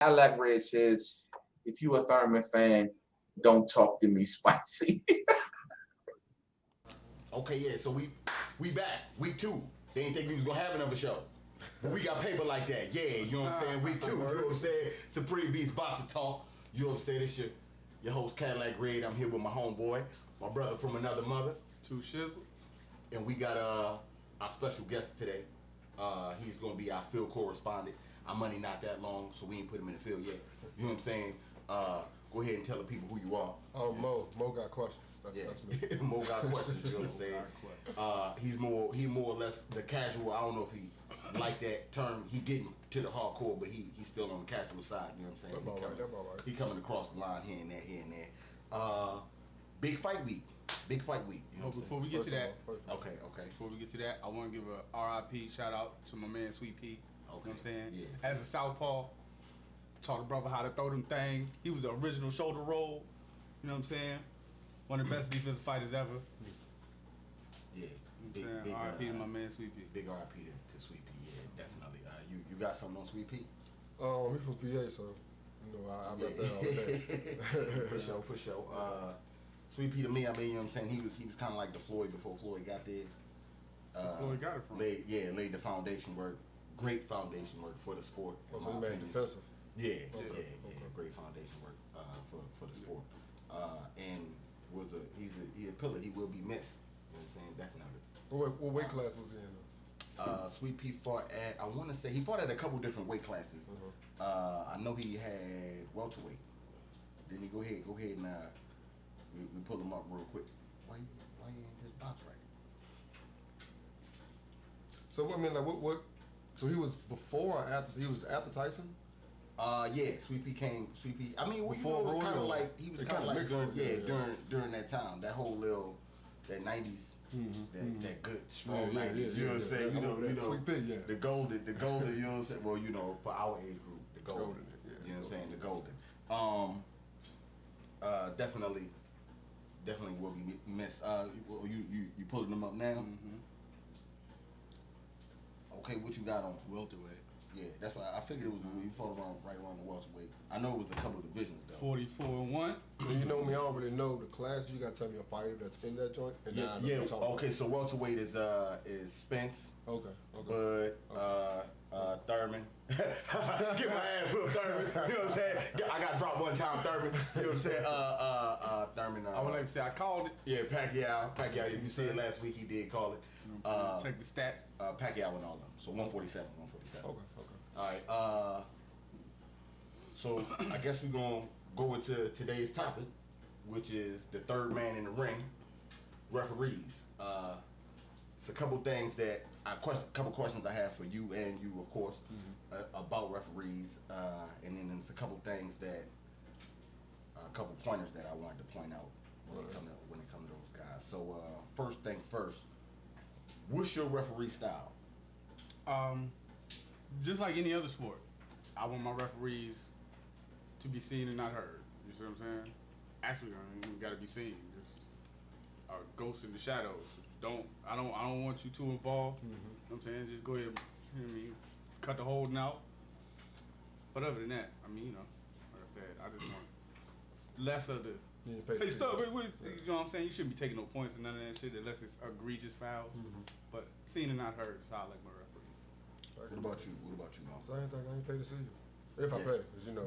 Cadillac Red says, if you a Thurman fan, don't talk to me spicy. Okay, yeah, so we back. Week 2. They didn't think we was gonna have another show. But we got paper like that. Yeah, you know what I'm saying? Week 2, you know what I'm saying? Supreme Beats Boxer Talk. You know what I'm saying? This your host Cadillac Red. I'm here with my homeboy, my brother from another mother. Two Shizzle. And we got our special guest today. He's gonna be our field correspondent. Our money not that long, so we ain't put him in the field yet. You know what I'm saying? Go ahead and tell the people who you are. Oh, Mo got questions. That's me. Mo got questions, you know what I'm saying? He more or less the casual. I don't know if he like that term. He getting to the hardcore, but he's still on the casual side, you know what I'm saying? That's all right. He coming across the line here and there. Big fight week. You know what Before we get to that, Okay. Before we get to that, I want to give a RIP shout out to my man Sweet P. Okay. You know what I'm saying? Yeah. As a southpaw, taught the brother how to throw them things. He was the original shoulder roll. You know what I'm saying? One of the best defensive fighters ever. Yeah. You know what I'm saying? RIP to my man Sweet P. Big RIP to Sweet P. Yeah, definitely. You got something on Sweet P? We from PA, so I rep that all day. For sure. Sweet P to me, I mean, you know what I'm saying? He was kind of like the Floyd before Floyd got there. Floyd got it from. Laid the foundation work. Great foundation work for the sport. So he made defensive. Yeah. Great Okay. foundation work for the sport. And he's a pillar. He will be missed. You know what I'm saying? Definitely. What weight class was he in? Sweet P fought at, I want to say, he fought at a couple different weight classes. I know he had welterweight. Then he go ahead and we pull him up real quick. Why you in his box right? So I mean, like what? So he was before or after? He was after Tyson. Yeah, Sweet P. I mean, Before he was kind of like mixed during that time, that whole that 90s. That good strong 90s. You know what I'm saying? You know, Sweet P, yeah. the golden. You know what I'm saying? Well, for our age group, the golden. You know what I'm saying? The golden. Definitely will be missed. You pulling them up now? Mm-hmm. Okay, what you got on? Welterweight. Yeah, that's why I figured it was you fought right around the welterweight. I know it was a couple of divisions though. 44-1. You know me, I already know the class. You gotta tell me a fighter that's in that joint. And Yeah. Okay, so welterweight is Spence. Okay. Bud, Thurman. Get my ass whooped, Thurman. You know what I'm saying? I got dropped one time, Thurman. You know what I'm saying? Thurman. I would like to say I called it. Yeah, Pacquiao. If you see it last week, he did call it. Check the stats. Pacquiao and all of them. So 147. Okay. All right. So I guess we're gonna go into today's topic, which is the third man in the ring, referees. It's a couple things that couple questions I have for you and you, of course, about referees, and then there's a couple things that, a couple pointers that I wanted to point out when it comes to those guys. So first thing first, what's your referee style? Just like any other sport, I want my referees to be seen and not heard. You see what I'm saying? Actually, I mean, gotta be seen. Just a ghost in the shadows. I don't want you too involved. You know what I'm saying? Just go ahead, you know what I mean, cut the holding out. But other than that, I mean, like I said, I just want less of the hey, stop, wait, you know what I'm saying? You shouldn't be taking no points and none of that shit unless it's egregious fouls. But seen and not heard is how I like my referees. What about you, Mom? So I ain't paid to see you. If I pay, because you know.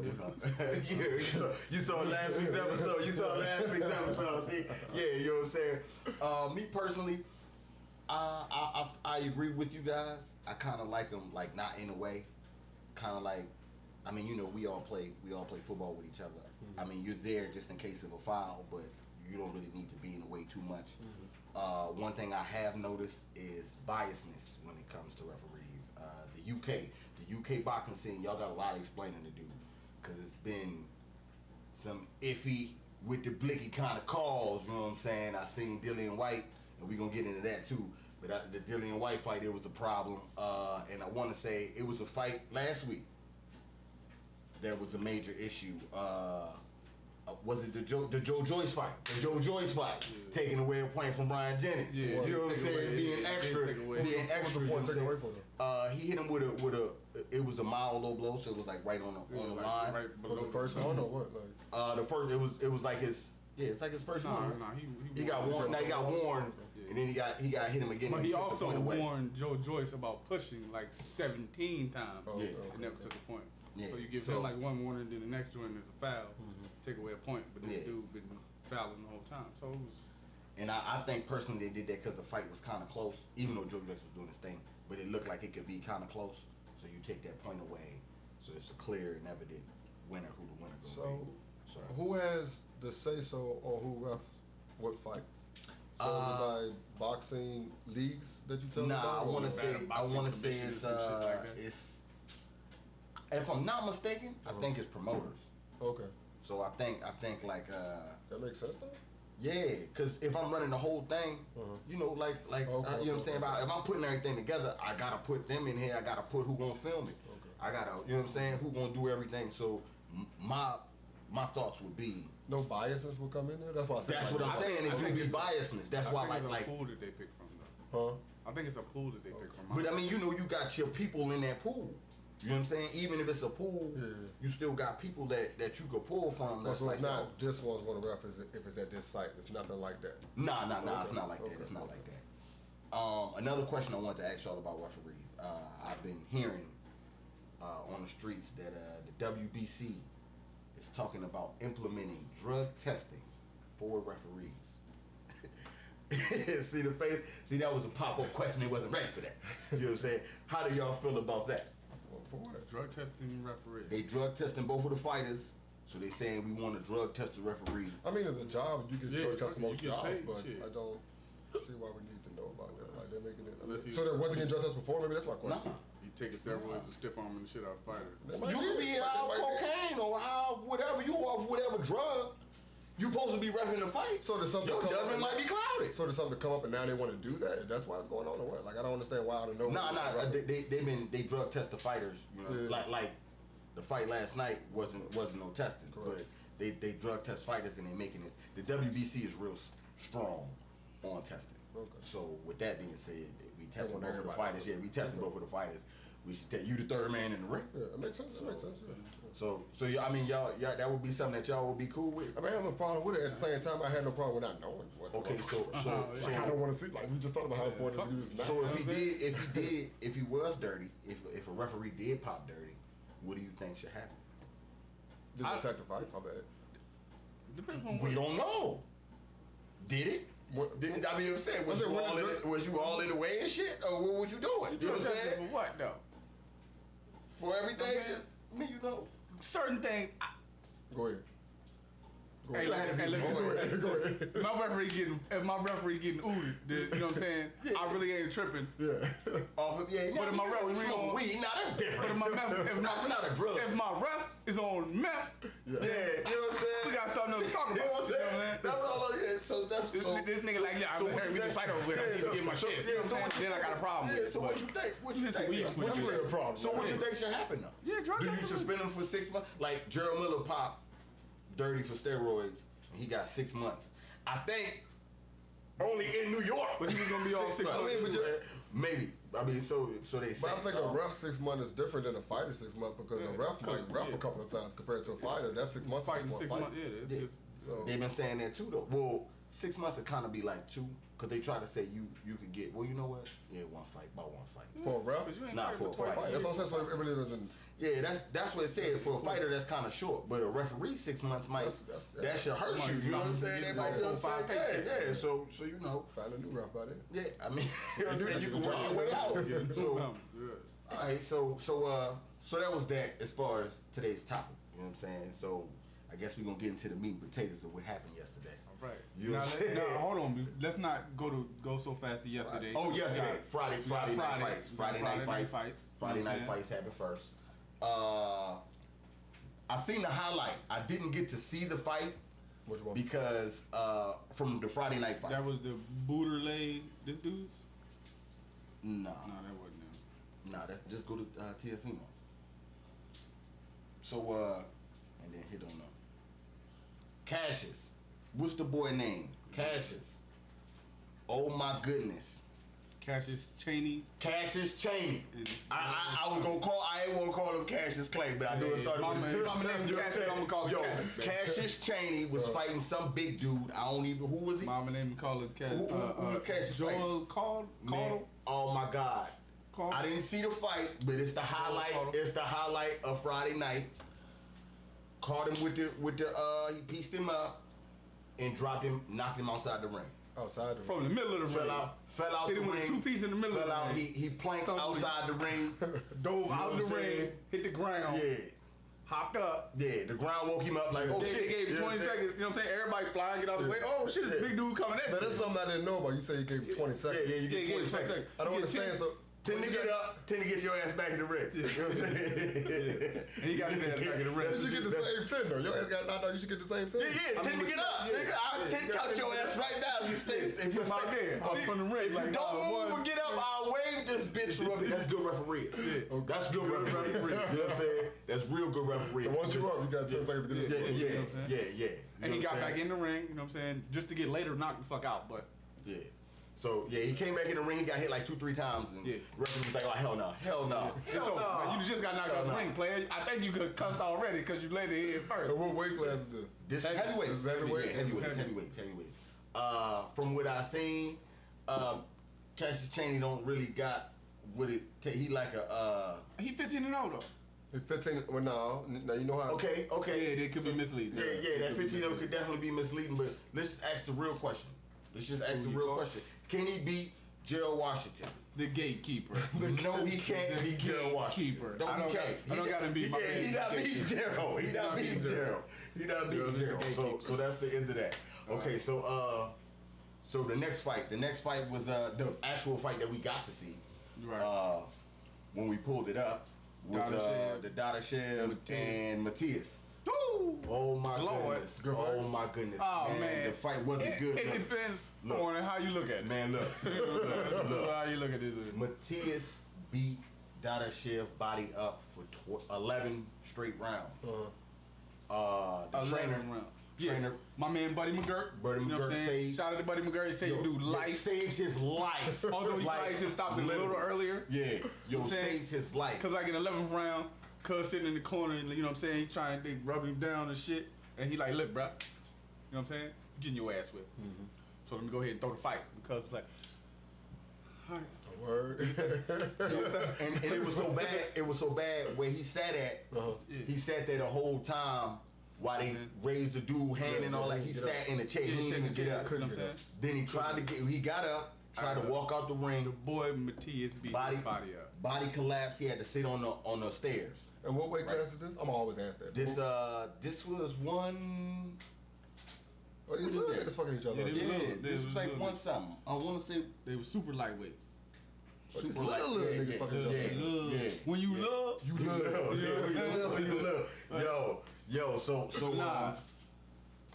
You saw last week's episode. See? Yeah, you know what I'm saying? Me personally, I agree with you guys. I kind of like them, like not in a way. Kind of like, I mean, we all play football with each other. I mean, you're there just in case of a foul, but you don't really need to be in the way too much. One thing I have noticed is biasness when it comes to referees. The UK boxing scene, y'all got a lot of explaining to do, because it's been some iffy with the blicky kind of calls, you know what I'm saying? I seen Dillian White, and we're going to get into that too, but the Dillian White fight, it was a problem, and I want to say it was a fight last week. There was a major issue. Was it the Joe Joyce fight? The Joe Joyce fight, taking away a point from Brian Jennings. Yeah, you know what I'm saying? Being extra. What was the point taken away from him? He hit him with it was a mild low blow, so it was like right on the line. Right Was the first one or what? Like, The first it was like his it's like his first one. Nah, He got warned. Now he got warned, and then he got hit him again. But and he took the also point away. warned Joe Joyce about pushing like 17 times. Oh, Yeah. And never took a point. Yeah. So you give So- him like one warning, then the next joint is a foul, take away a point. But this Yeah. dude been fouling the whole time. So it was. And I think personally they did that because the fight was kind of close, even though Joe Joyce was doing his thing. But it looked like it could be kind of close, so you take that point away. So it's a clear and evident winner who the winner gonna so, be. So who has the say-so on who refs what fights? So is it by boxing leagues that you tell me nah, about? I want to Bad say boxing it's commissions and shit like that. it's. If I'm not mistaken, I think it's promoters. Okay, So I think like that makes sense though. yeah, because if I'm running the whole thing, you know, like Okay, you know what I'm okay. saying. If I'm putting everything together, I gotta put them in here. I gotta put who gonna film it. Okay. I gotta, you know what I'm saying, who gonna do everything. So my thoughts would be. No biases will come in there. That's why I said. That's like, what I'm saying. It would be biasness. That's why I think like. it's a pool that they pick from though. Huh? I think it's a pool that they pick from. But I mean, you know, you got your people in that pool. You know what I'm saying? Even if it's a pool, Yeah. you still got people that you could pull from. Oh, That's so like it's not this one's going to ref if it's at this site. It's nothing like that. Nah, it's Okay, not like that. okay, It's not okay. like that. Another question I wanted to ask y'all about referees. I've been hearing on the streets that the WBC is talking about implementing drug testing for referees. See the face? See, that was a pop-up question. They wasn't ready for that. You know what I'm saying? How do y'all feel about that? Well, for what? Drug testing referee. They drug testing both of the fighters, so they saying we want to drug test the referee. I mean, as a job, you get Yeah, drug tested you most get jobs, paid, but shit. I don't see why we need to know about that. Like they're making it. Unless you- So there wasn't getting drug tested before. Maybe that's my question. Nah. He taking steroids and stiff arming the shit out of fighters. They might You need could it. be Like, out they might need it. cocaine or out whatever. You off whatever drug. You supposed to be reffing the fight. So there's something Your come up judgment and- might be clouded. So there's something to come up and now they want to do that? That's why it's going on or what? Like I don't understand why I don't know. Nah. They drug test the fighters. You know, Yeah. like the fight last night wasn't no testing, Correct. but they drug test fighters and they making this. The WBC is real strong on testing. Okay. So with that being said, we testing want both of the everybody. fighters. Yeah, we testing Okay. both of the fighters. We should take you the third man in the ring. Yeah, it makes sense. It makes sense. Yeah. So I mean, y'all that would be something that y'all would be cool with. I mean, I have no problem with it. At the same time, I had no problem with not knowing what. the Okay, fuck so was. yeah. Like, I don't want to see. Like we just talked about how important fuck it is to use now. So if he was dirty, if a referee did pop dirty, what do you think should happen? Did it affect the fight? My bad. Depends on We what. don't know. Did it? What- Did, I mean, I'm saying, was Was it you, when all the in judge- it, was you all in the way and shit, or what was you doing? You know what I'm Drug saying? testing for what though? For everything, Okay. I mean, you know. Certain things. Go ahead. Go Hey, ahead. hey, look, Go ahead. Go ahead. if my referee getting ooted, then, you know what I'm saying? I really ain't tripping. Yeah. Off of, yeah, But if my referee smoking on- weed, nah, that's different. But if my meth, if That's not a drug. If my ref is on meth, Yeah, you know what I'm saying? we got something else to talk You about. know what I'm saying? man? That's all I'm saying. So that's This, so. this nigga like, yeah, so I what heard you we can think- fight over it. I need to get my so- shit. yeah, You know what so I'm what saying? you Then I got a problem Yeah, with it. so what but- you think? What you Listen, think? we- Yeah, we- what you Definitely a think? problem. So what you Yeah. think should happen though? Yeah, drug Do you testing. suspend him for 6 months? Like Gerald Miller popped dirty for steroids, and he got 6 months. I think only in New York. But he was gonna be off 6 months. months. I mean, but you- maybe. I mean, so they say. But I think a ref 6 months is different than a fighter 6 months because a ref might ref a couple of times compared to a fighter. That's 6 months. Fighting is 6 one months. fight. Yeah, it's Yeah. just. So They've been saying that too, though. Well, 6 months would kind of be like 2, because they try to say you could get. Well, you know what? Yeah, one fight, about one fight. for a ref, Cause you ain't Nah, fighting for a twice fight. fight. That's what I'm saying. So it really doesn't. Yeah, that's what it said. For a fighter, that's kind of short, but a referee 6 months might That's- that should hurt Might you. You know what I'm stop saying? you They getting might like feel 4 or 5 saying, yeah. So you know, Find a new ref by then. yeah. I mean, you do that. you can work your way out. So, Yeah. all right. So that was that as far as today's topic. You know what I'm saying? So I guess we're gonna get into the meat and potatoes of what happened yesterday. All right. You know now, what I'm saying? now, hold on. Let's not go so fast to yesterday. Oh, We yesterday, got- Friday we got night fights. Friday night fights. Friday You know what night I'm fights happened first. I seen the highlight. I didn't get to see the fight Which one? because from the Friday night fight. That was the Booterlay, this dude's? Nah, No, that wasn't him. nah. That's just go to TFino. So and then hit on them. Cassius. What's the boy name? Cassius. Oh my goodness. Cassius Chaney. Cassius Chaney. And- I was gonna call. I ain't gonna call him Cassius Clay, but I knew it started Mama with named him Cassius, I'm gonna call him Cassius, baby. Cassius Chaney was fighting some big dude. I don't even. Who was he? Mama named him call it Cassius. Who was Cassius Clay? Joel called. Man, oh my God. Called. I didn't see the fight, but it's the highlight. Called. It's the highlight of Friday night. Caught him with the he pieced him up and dropped him, knocked him outside the ring. Outside the From the middle of the ring. Fell out Hit the him ring. with a two-piece in the middle Fell of the out. ring. He planked Stumbled. outside the ring. Dove out what the I'm ring, saying? hit the ground, Yeah. hopped up. Yeah, the ground woke him up like, oh They shit. gave him You know 20 what I'm saying? seconds, you know what I'm saying? Everybody flying, get out the way. Oh shit, this big dude coming at Man, you. that's something I didn't know about. You say you gave him 20 seconds. Yeah, you get 20 seconds. I don't You get understand. 10. So 10 to get up, 10 to get your ass back in the ring. You know what I'm saying? And he got his ass back in the ring. you should get the same 10 though. Your ass got knocked out. You should get the same 10. Yeah, 10 to get up. Yeah. Nigga, I'll 10 count your ass right now if you stay. If you Put my stay there, from the ring, if like, you don't one. move or get up, I'll wave this bitch from up. That's good referee. Yeah. That's good referee. You know what I'm saying? That's real good referee. So once you're up, you got 10 seconds to get Yeah, it. yeah, You know what I'm yeah, saying? yeah. And he got back in. in the ring, you know what I'm saying? Just to get later knocked the fuck out, but Yeah. So yeah, he came back in the ring. He got hit like 2-3 times, and Yeah. referee was like, "Oh hell no, hell no." it's over. Man, you just got knocked out the no. ring, player. I think you could cuss already because you let it in first. And what weight class is this? This Heavy- heavyweights, this is heavyweight? Yeah, heavyweights, Heavy. heavyweights. From what I seen, Cassius Chaney don't really got what it take. He like a He 15-0 though. It's 15. Well, no. Now you know how. okay. Yeah, they could be misleading. Yeah, that 15 could definitely be misleading. But let's just ask the real question. Let's just ask the you real go. question. Can he beat Gerald Washington? The gatekeeper. No, he can't The beat Gerald Washington. gatekeeper. No, I he don't can't. got- I don't gotta beat my Yeah, he man. not beating Gerald. He not beating Gerald. He not beating Gerald's the Gerald. gatekeeper. So that's the end of that. Okay, so the next fight. The next fight was the actual fight that we got to see. Right. When we pulled it up was Dadashev. the Dadashev Matthias. and Matthias. Woo! Oh my Lord. goodness. Good fight? Oh my goodness. Oh man, the fight wasn't it, good. It Look, depends Look. on how you look at it. man, look. Look. How you look at this. Matthias beat Dadashev body up for 11 straight rounds. The 11 trainer, round. Yeah, trainer my man Buddy McGirt. Buddy you know what I'm McGirt saying? saved- Shout out to Buddy McGirt. He saved dude life. saved his life. Although he Like, probably should have stopped it a little literally. earlier. Yeah, yo, I'm saying? saved his life. Cause like in 11th round, Cuz sitting in the corner and you know what I'm saying, he trying they rub him down and shit, and he like, look, bruh, you know what I'm saying, you getting your ass whipped. So let me go ahead and throw the fight because it's like, all right. Word. and it was so bad. It was so bad where he sat at. Yeah. He sat there the whole time while they raised the dude hand Yeah, and all yeah, that. He get sat up. in the chair. Yeah, He he didn't even sat in the get chair, up. you know what I'm Couldn't saying? Then he tried to get. He got up, tried to walk out the The ring. boy Matthias beat Body, his body up. body collapsed. He had to sit on the stairs. And what weight class is this? I'm always asked that. This was one. Oh, these what little is niggas this? fucking each other. Yeah, up. they Yeah, little. this was was like little. one something. I want to say They were super lightweights. But these super light. little niggas Yeah, fucking each other. yeah, up. yeah. When you love, You You love. love, Yeah. you love. Yo, so nah.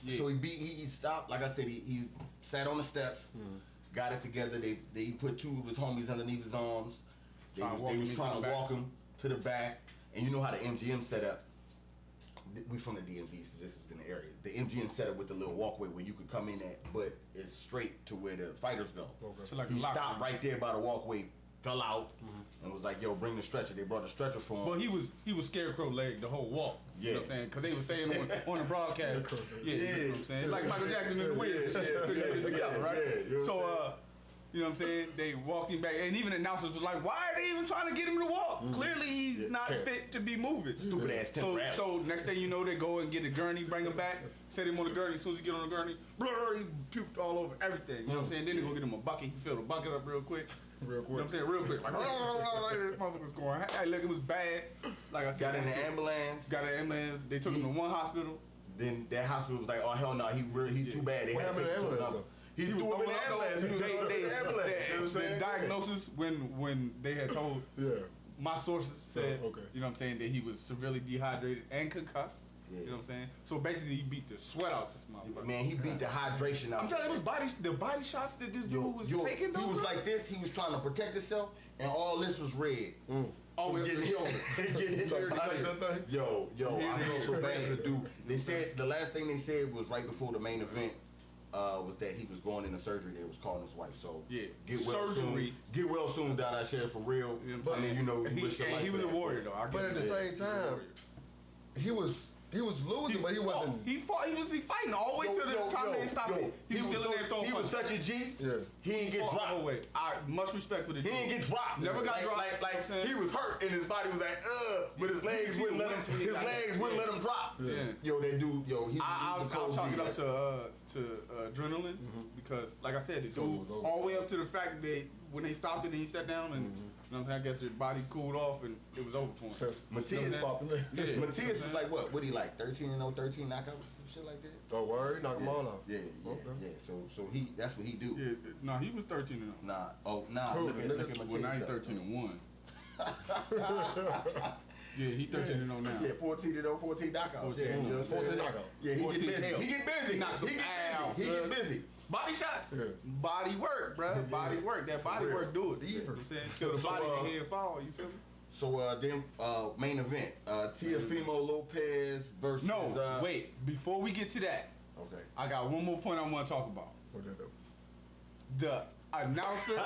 Yeah. So he stopped. Like I said, he sat on the steps, got it together. They put two of his homies underneath his arms. They Trying to walk was him into trying the to back. walk him to the back. And you know how the MGM set up. We from the DMV, so this was in the area. The MGM set up with the little walkway where you could come in at, but it's straight to where the fighters go. Okay. So like He a locker stopped room. right there by the walkway, fell out, and was like, "Yo, bring the stretcher." They brought the stretcher for him. Well, he was scarecrow leg the whole walk. You know what I'm Yeah. saying? Because they were saying on the broadcast. Yeah, you know what I'm saying? It's like Michael Jackson in the wind and shit. Put that together, right? yeah, you know what So, I'm you know what I'm saying? They walked him back. And even the announcers was like, why are they even trying to get him to walk? Clearly, he's Yeah, not can't. fit to be moving. Stupid ass temporary. So next thing you know, they go and get a gurney, bring him back, set him on the gurney. As soon as he get on the gurney, blur, he puked all over everything. You know what I'm saying? Then they go get him a bucket. He filled the bucket up real quick. Real You know what quick. I'm saying? Real quick. Like, this motherfucker was going, hey, look, it was bad. Like I said, Got in the that shit- ambulance. Got an ambulance. They took him to one hospital. Then that hospital was like, "Oh hell no, he's too bad." They What had to happened take to him the to ambulance, another. He was threw him in the ambulance. He was They, in the ambulance. You know what I'm the saying? diagnosis when they had told Yeah. my sources said, okay. you know what I'm saying, that he was severely dehydrated and concussed. Yeah. You know what I'm saying? So basically, he beat the sweat out this motherfucker. Man, he beat the hydration out. I'm telling you, it was the body shots that this dude was taking. He though, was bro. like this. He was trying to protect himself, and all this was red. always Getting the hit. shoulder. Getting hit Trying to in the protect body. that thing? Yo, Here I it feel is. so bad for the dude. They said the last thing they said was right before the main event. was that he was going into surgery. They was calling his wife. So Yeah. get well Surgery. soon. Get well soon, Dada Sheriff, for real. You know what But I'm I mean, you know, saying? you wish your life he was a back. warrior though. I But at the give him same that. He was a time, warrior. he was losing, but he wasn't. He fought. He was fighting all the way to the time they stopped it. He was still in there throwing He was punches. such a G. Yeah. He didn't get dropped. Oh wait, much respect for the He dude. didn't get dropped. Never got dropped. Like he was hurt and his body was like, but his legs see wouldn't the let wins him. when he His got legs that. wouldn't let him drop. Yeah. Yo, that dude. Yo, he. I'll chalk it up to adrenaline because, like I said, the So it dude was over. all the way up to the fact that when they stopped it and he sat down and you know what I'm saying, I guess his body cooled off and it was over for him. Since Matthias fought the man. Yeah. Matthias was like what? What he like? 13-0, 13 knockouts, some shit like that. Oh, word, knock them all out. Yeah. Okay. So he. That's what he do. Yeah, no, he was 13-0. Nah. Look Who, at the Matthias. Well, now he's though. 13-1. Yeah, he 13-0 now. Yeah, 14-0, 14 knockouts. 14, Yeah, you know what I'm 14 saying? knockouts. Yeah, he 14 get busy. KO. He get busy. He knocks some out. He get busy. Body shots. Yeah. Body work, bro. Body work. That body real. work do it. You know Diva. what I'm saying? Kill the So, body and the head fall. You feel me? So then main event, Teofimo Lopez versus. No, wait. Before we get to that, Okay. I got one more point I want to talk about. What they do? The announcer,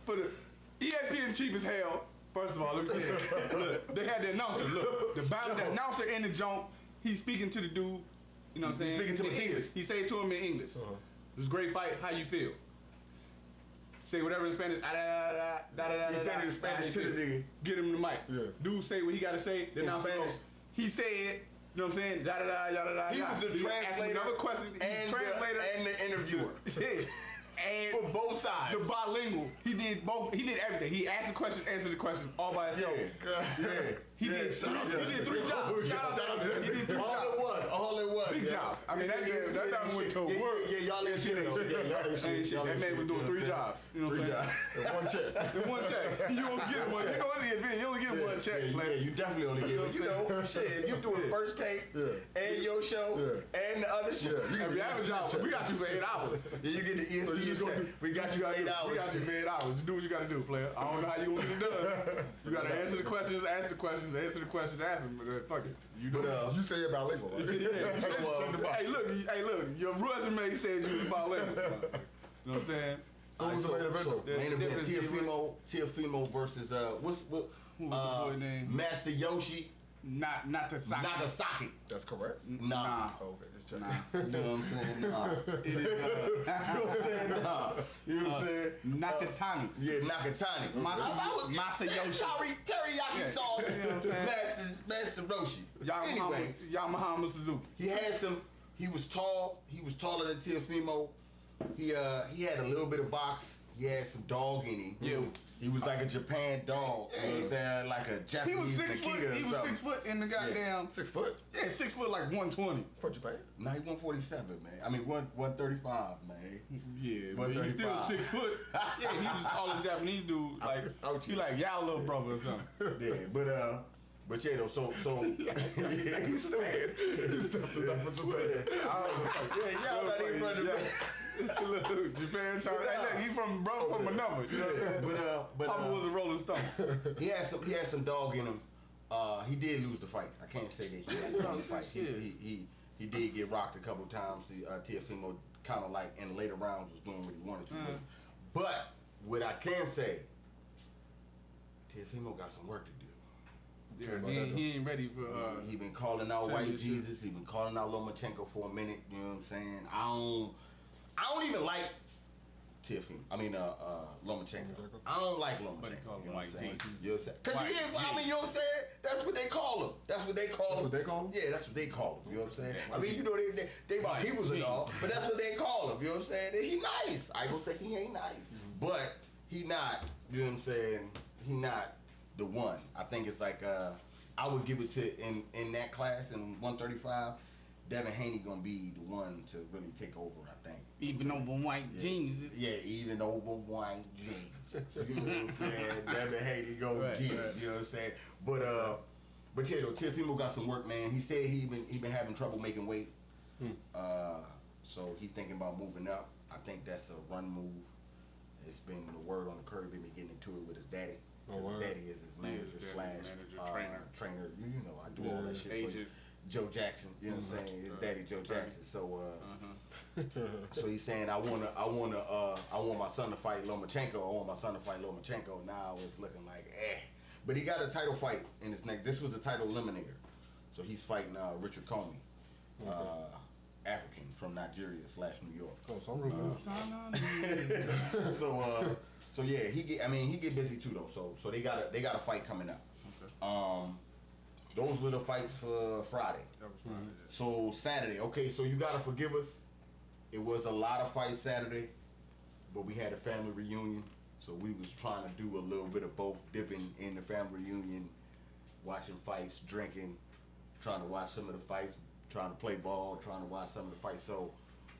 for the ESPN cheap as hell. First of all, let me say it. Look, they had the announcer. Look, the announcer in the jump. He's speaking to the dude. You know what I'm saying? He's speaking to In Matthias. English. He say it to him in English. Uh-huh. It was a great fight. How you feel? Say whatever in Spanish. He said it in Spanish to the nigga. Get him the mic. Yeah. Dude say what he gotta say. The In announcer Spanish. goes, he said. You know what I'm saying? Da da da yada da. He was the translator. Another question. And Translator. and the interviewer. Yeah. And For both sides. the bilingual. He did both. He did everything. He asked the question, answered the question, all by himself. Yeah. He did three jobs. Shout out to him. He did 3 All jobs. in one. All in one. Big jobs. I mean, that man went to work. Yeah, y'all ain't shit. Ain't shit. Y'all ain't Ain't shit. Y'all That ain't man shit. was doing 3 jobs. You know what I'm 3 saying? jobs. And one check. In one check. You only get one. You know what's ESPN? You only get one check. Yeah, player. you definitely only get it. You know, shit, if you doing first take and your show and the other show. Yeah, you If you have a job, we got you for 8 hours. Yeah, you get the ESPN So you just gonna check. do- We got you for 8 hours. We got you for 8 hours. Do what you gotta do, player. I don't know how you want me to do it. You gotta answer the questions, ask the questions, answer the questions, ask them. But fuck it. You do it. You say it bilingual, right? Yeah. So, Hey, look. Your resume says you was bilingual. You know what I'm saying? So who's the main event though? The Main event, difference Teofimo versus Who was the boy name? Master Yoshi Not to sock. Nagasaki. That's correct. Nah. Okay, just checking. You know what I'm saying? Nah. It is, You know what I'm saying? Nah. You know what I'm saying? Nakatani. Yeah, Nakatani. Masayoshi. Sorry, teriyaki Yeah. sauce. You know what I'm saying? Master Roshi. Anyway, Yamaha Suzuki. he had some. He was tall. He was taller than Teofimo. He had a little bit of box. He had some dog in him. Yeah. He was like a Japan dog. You know what I'm saying? Like a He Japanese was 6 foot. Nikita or He was something. 6 foot in the goddamn. 6 foot 6 foot like 120. for Japan. Nah, he 147, man. I mean, 135, man. Yeah, but he's still 135. 6 foot. Yeah, he was the tallest Japanese dude. Like Ouchie. he like y'all little brother or something. Yeah, but yeah, though. So yeah, he's stupid. He's definitely not from Japan. Yeah, y'all not even from Japan. Look, Japan charge. Hey, look, he from another. You know what I'm saying? But Papa was a Rolling Stone. he had some dog in him. He did lose the fight. I can't say that he had won the fight. He did get rocked a couple times. Teofimo kind of like in the later rounds was doing what he wanted to. do. But what I can say, Teofimo got some work to do. Yeah, he ain't ready for. He been calling out White championship. Jesus. He been calling out Lomachenko for a minute. You know what I'm saying? I don't even like Teofimo. I mean, Lomachenko. I don't like But Lomachenko. he call him You know what I'm White saying? Jesus. You know what I'm saying? Because he White is. I mean, you know what I'm saying? That's what they call him. That's what they call him. That's what they call him? Yeah, that's what they call him. You know what I'm saying? Yeah. I mean, you know they my White peoples and Jesus. all, but that's what they call him. You know what I'm saying? And he nice. I ain't gonna say he ain't nice, but he not. You know what I'm saying? He not the one. I think it's like I would give it to in that class in 135. Devin Haney gonna be the one to really take over. I think. Even over White Jesus. Yeah, even over White Jesus. You know what I'm saying? Devin Haney go Right, get it. right. You know what I'm saying? But yeah, though, Teofimo got some work, man. He said he been having trouble making weight. So he thinking about moving up. I think that's a run move. It's been the word on the curb. He been getting into it with his daddy. Oh, His word. daddy is his manager Yeah, slash manager, trainer. trainer. You know, I do all that shit for you. Agent. Joe Jackson. You know what I'm saying? His daddy Joe Jackson. So so he's saying I want my son to fight Lomachenko. I want my son to fight Lomachenko. Now it's looking like but he got a title fight in his neck. This was a title eliminator. So he's fighting Richard Comey, African from Nigeria / New York. Oh, so I'm real good. So yeah, he get busy too though. So they got a fight coming up. Okay. Those were the fights for Friday. That was Friday. So Saturday, okay, so you gotta forgive us. It was a lot of fights Saturday, but we had a family reunion. So we was trying to do a little bit of both, dipping in the family reunion, watching fights, drinking, trying to watch some of the fights, trying to play ball, trying to watch some of the fights. So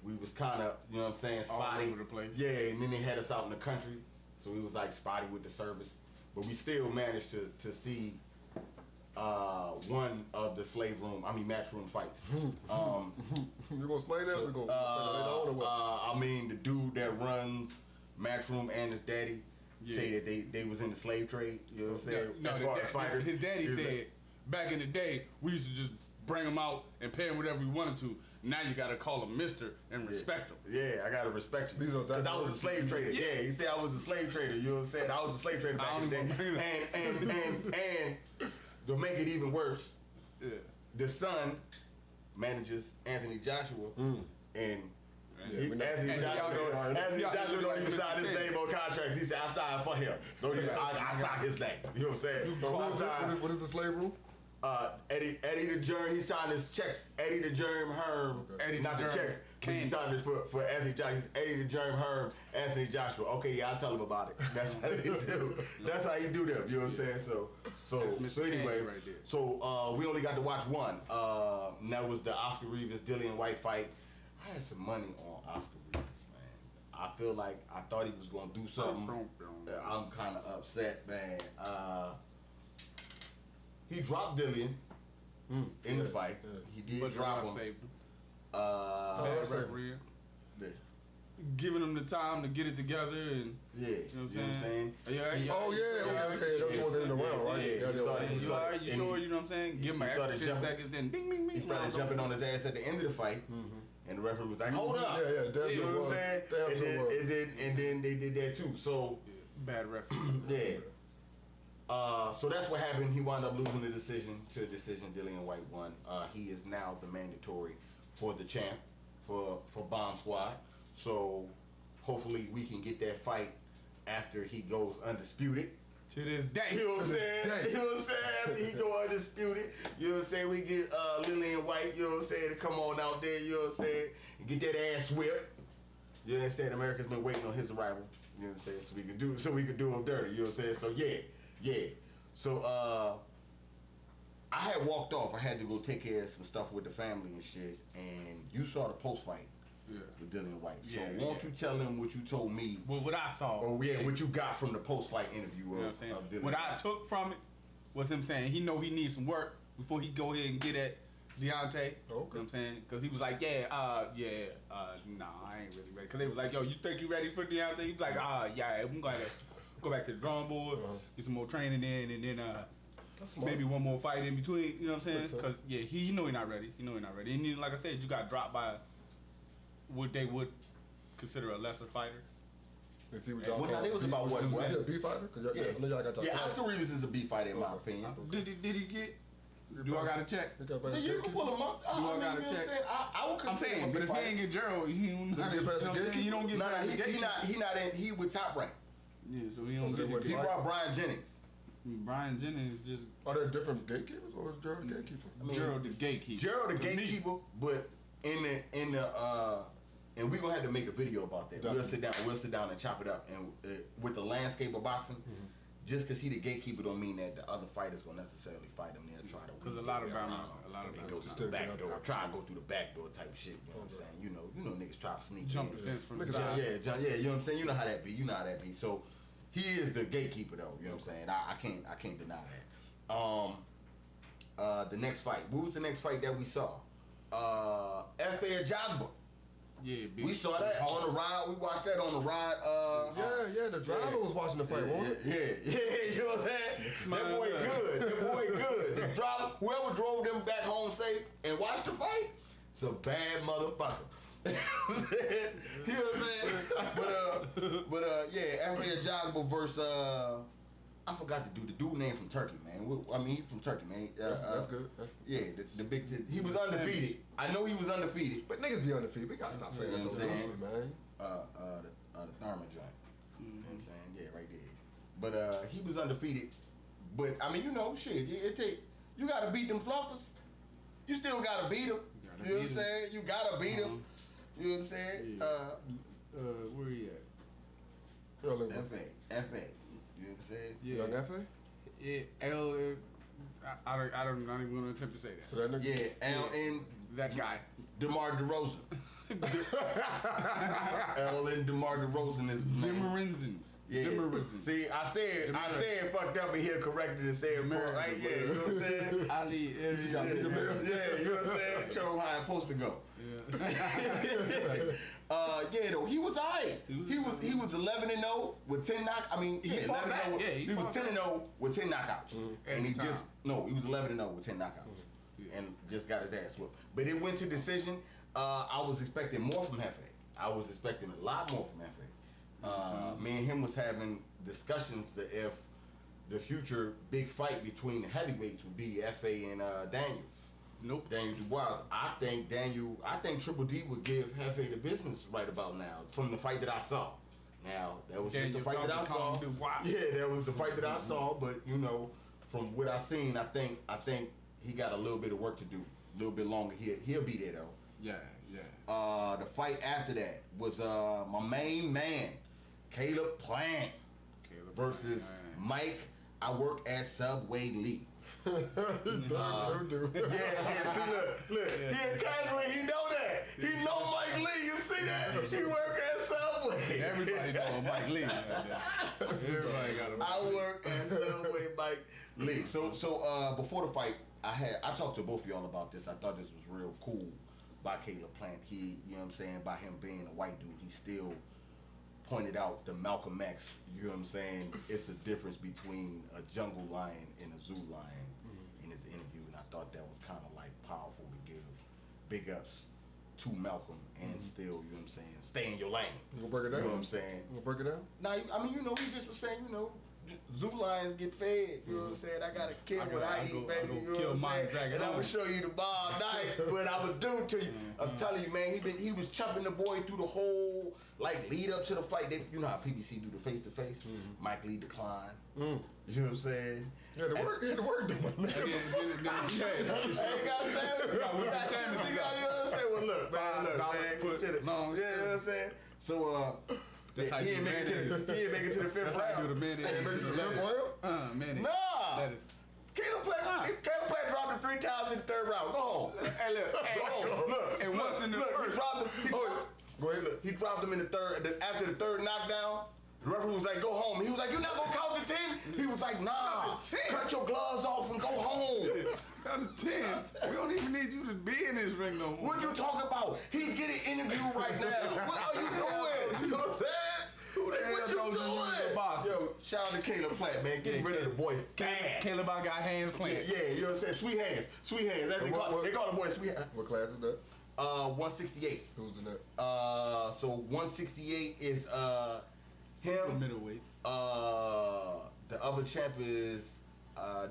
we was kind of, you know what I'm saying, spotty. All over the place. Yeah, and then they had us out in the country, so we was like spotty with the service. But we still managed to see one of the matchroom fights. You gonna explain that? We're gonna explain that later on or what? The dude that runs Matchroom and his daddy say that they was in the slave trade. You know what I'm saying? No, as far as fighters. His daddy said back in the day we used to just bring him out and pay him whatever we wanted to. Now you gotta call him Mister and respect him. Yeah, I gotta respect you. Because I was a slave trader. Yeah, he said I was a slave trader. You know what I'm saying? I was a slave trader back in the day. And to make it even worse, the son manages Anthony Joshua, and Anthony Joshua don't even sign his name on contracts. He said, I signed for him. So I signed his name. You know what I'm saying? So what is the slave room? Eddie the Germ, he signed his checks. Eddie the Germ Herm, not the checks. But he signed it for Anthony Joshua. Eddie the Germ Herm, Anthony Joshua. Okay, yeah, I'll tell him about it. That's how they do. That's how you do them. You know what I'm saying? So anyway, so we only got to watch one. And that was the Oscar Rivas Dillian White fight. I had some money on Oscar Rivas, man. I feel like I thought he was gonna do something. I'm kind of upset, man. He dropped Dillian in the fight. Yeah. He did drop him. Saved him. Referee. Giving him the time to get it together and you know what I'm saying? Okay. That was towards the end of the round, right? You sure? You know what I'm saying? Give him an extra 10 seconds, then bing, bing, bing. He started jumping on his ass at the end of the fight, and the referee was like, "Hold up!" You know what I'm saying? And then they did that too. So bad referee. Yeah. So that's what happened. He wound up losing the decision to a decision. Dillian White won. He is now the mandatory for the champ for Bomb Squad. So hopefully we can get that fight after he goes undisputed. To this day. You know what I'm saying? You know what I'm saying? After he go undisputed, you know what I'm saying? We get Lillian White, you know what I'm saying, to come on out there, you know what I'm saying, and get that ass whipped. You know what I'm saying? America's been waiting on his arrival. You know what I'm saying? So we could do him dirty. You know what I'm saying? So yeah. So I had walked off. I had to go take care of some stuff with the family and shit. And you saw the post fight with Dillian White. So won't you tell them what you told me? Well, what I saw. What you got from the post fight interview of Dillian What White. I took from it was him saying he know he needs some work before he go ahead and get at Deontay. Okay. You know what I'm saying? Because he was like, nah, I ain't really ready. Because they was like, yo, you think you ready for Deontay? He was like, yeah, I'm going to go back to the drawing board, get some more training in, and then maybe one more fight in between. You know what I'm saying? Because he know he not ready. And then, like I said, you got dropped by what they would consider a lesser fighter. And see what y'all it was about what? Was he a B fighter? Because I know y'all got y'all. Yeah, Oscar Rivas is a B fighter in my opinion. Did he get? Do I gotta check? You can pull him up. Do I gotta check? I'm saying, but if he ain't get Gerald, he don't get past the gatekeeper. He with Top Rank. Yeah, so he don't get. He brought Brian Jennings. Brian Jennings just. Are there different gatekeepers, or is Gerald the gatekeeper? Gerald the gatekeeper. Gerald the gatekeeper, but in the and we're gonna have to make a video about that. Definitely. We'll sit down and chop it up. And with the landscape of boxing, just because he the gatekeeper don't mean that the other fighters gonna necessarily fight him. They'll try to. Because a lot of Browners go through the back door, try to go through the back door type shit. You know what I'm saying? You know niggas try to sneak jump in. the fence from the side. Yeah. You know what I'm saying? You know how that be. So he is the gatekeeper though. You know what I'm saying? I can't deny that. The next fight. What was the next fight that we saw? F.A. Jagba. Yeah, we saw that on the ride. We watched that on the ride. The driver was watching the fight, wasn't it? Yeah. You know what I'm saying? That boy good. Whoever drove them back home safe and watched the fight, it's a bad motherfucker. You know what I'm saying? You know what I'm saying? But yeah, F.A. Ajagba versus I forgot the dude name from Turkey, man. I mean, he's from Turkey, man. That's good. Yeah, the big. He was undefeated. I know he was undefeated. But niggas be undefeated. We gotta stop saying that so loosely, man. The Thurman joint. You know what I'm saying? Yeah, right there. But he was undefeated. But I mean, you know, shit. You gotta beat them fluffers. You still gotta beat them. You know what I'm saying? You gotta beat them. You know what I'm saying? Yeah. Where he at? F.A. You know what I'm saying? Yeah. Young F.A.? Yeah, I'm not even gonna attempt to say that. So that nigga? Yeah, and that guy. DeMar DeRozan. L and DeMar DeRozan is his Jim name. Marinzen. Yeah. See, I said fucked up and he corrected and said poor, right? Yeah, you know what I'm saying? Ali, Yeah, you know what I'm saying? Show him how it's supposed to go. Yeah. Yeah, though he was alright. He was 11-0 with 10 knockouts. I mean, he fought back. Yeah, he was 10-0 with 10 knockouts, and he time. he was 11-0 with 10 knockouts, and just got his ass whooped. But it went to decision. I was expecting more from Hefe. I was expecting a lot more from Hefe. Me and him was having discussions that if the future big fight between the heavyweights would be F.A. and Daniel. Nope. Daniel Dubois. I think Triple D would give Hefe the business right about now from the fight that I saw. Now, that was just the fight that I saw. Yeah, that was the fight that I saw, but you know, from what I seen, I think he got a little bit of work to do. A little bit longer. He'll be there though. Yeah. The fight after that was my main man, Caleb Plant versus Mike. I work at Subway Lee. Yeah. See, look. He a casual. He know that. He know Mike Lee. You see that? He work at Subway. Everybody know Mike Lee. Everybody got him. I work at Subway, Mike Lee. So before the fight, I talked to both of y'all about this. I thought this was real cool by Caleb Plant. He, you know what I'm saying, by him being a white dude, he still pointed out the Malcolm X, you know what I'm saying, it's the difference between a jungle lion and a zoo lion in his interview, and I thought that was kind of like powerful to give big ups to Malcolm and still, you know what I'm saying, stay in your lane. You gonna break it down? You know what I'm saying? You gonna break it down? Nah, I mean, you know, he just was saying, you know, zoo lions get fed, you know what I'm saying? I gotta kill what I eat, baby, you know what I'm saying? And I'm gonna show you the Bob Knight, what I would do to you. I'm telling you, man, he was chopping the boy through the whole, like, lead up to the fight. You know how PBC do the face-to-face? Mike Lee declined. You know what I'm saying? Yeah, the work doing. Hey, you gotta say it. You know what I'm saying? Well, look, man, you know what I'm saying? So, that's how he you didn't make it to the fifth round. That's how you do the mayonnaise. He didn't make it to the fifth round? Mayonnaise. Nah. That is. Caleb Plant dropped him 3 times in the third round. Go home. Hey, look. Go home. Look. And once in the first. He dropped him. Go ahead. Look. He dropped him in the third. After the third knockdown, the referee was like, "Go home." He was like, "You're not gonna count to 10?" He was like, "Nah. Cut your gloves off and go home." Count to 10. We don't even need you to be in this ring no more. What you talking about? He's getting interviewed right now. What are you doing? You know what I'm saying? What you doing? Yo, shout out to Caleb Plant, man. Getting rid of the boy fast. Caleb, I got hands playing. Yeah, you know what I'm saying? Sweet hands. That's they call the boy sweet hands. What class is that? 168. Who's in that? So 168 is him. Middleweights. The other champ is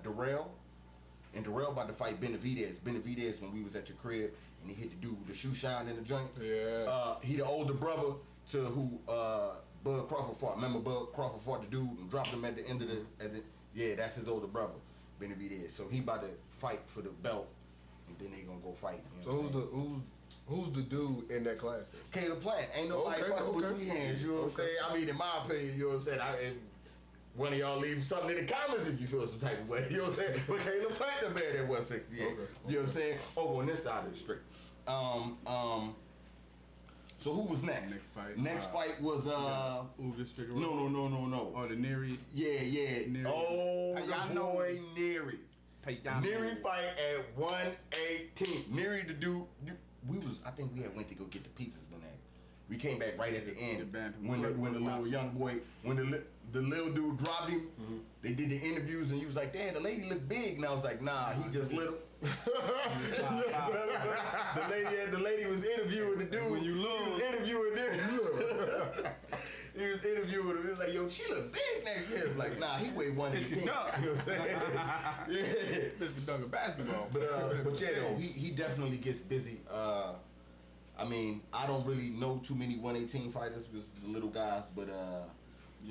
Darrell. And Darrell about to fight Benavidez. Benavidez, when we was at your crib and he hit the dude with the shoe shine in the joint. Yeah. He the older brother to who Bud Crawford fought. Remember Bud Crawford fought the dude and dropped him at the end of yeah, that's his older brother, Benavidez. So he about to fight for the belt, and then they gonna go fight. You know So who's the dude in that class? Caleb Plant. Ain't nobody fucking with sweet hands. You know what I'm saying? I mean, in my opinion, you know what I'm saying. One of y'all leave something in the comments if you feel some type of way. You know what I'm saying? But Caleb Plant the man at 168. Okay. You know what I'm saying? Over on this side of the street. So who was next? Next fight was Ugas Figueroa. No. Or the Neri. Yeah. Neri. Oh, the boy Neri. Neri Neri fight at 118. Neri the dude. I think we had went to go get the pizzas when We came back right at the end bantam when the flip little young boy, when the little dude dropped him. Mm-hmm. They did the interviews and he was like, "Damn, the lady looked big," and I was like, "Nah, he just little." the lady was interviewing the dude. When you He lose. was interviewing them. He was interviewing him. He was like, "Yo, she look big next to him." Like, nah, he weighed 118. You know what I'm saying? Yeah. Mr. Duncan basketball. But yeah, though, he definitely gets busy. I mean, I don't really know too many 118 fighters with the little guys, but